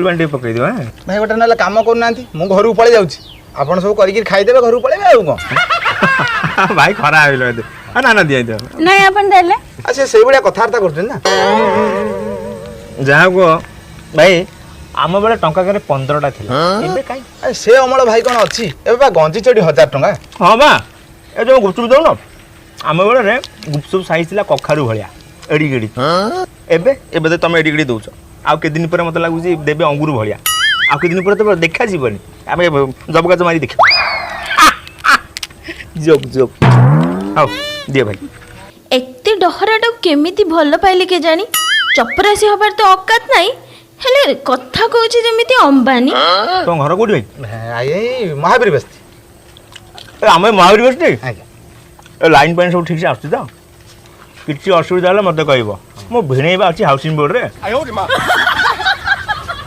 बांटे पकई दियो हैं भाई गोटे ना काम करना मु घर पड़े जाऊँगी आपड़ सब करके खाईदेवे घर पड़े आउ कौन भाई खरा आइलो ना ना दिया दियो नहीं अपन देले अच्छा से भाया कथबार्ता कर जहाँ को भाई आम बेले टंका करे 15टा थिला एबे काई से अमल भाई कौन अच्छी ए गंजी चढ़ी 1000 टंका हाँ बा ए जो गुपचुप दौन आम बेले गुपचुप साइज थिला कखारू भलिया एडी गेडी एबे एबे तो तुम एडी गेडी दउछ आउ के दिन पर मत लागु जी देबे अंगूर भलिया आउ के दिन पर तो देखा जीवनी आमे जब गाज मारी देखा जोक जोक आओ दिए भाई एते डहराटा केमिति भल पाइले के जानी चपरासी हबार तो औकात नाही हेले कथा कहूची जेमिति अंबानी तो घर कोडी भाई आई महावीर बस्ती आमे महावीर बस्ती आज्ञा लाइन पाइन सब ठीक से आसुची तो किसी असुविधा है मत कह मो भिणेबा अच्छी हाउसिंग बोर्ड रे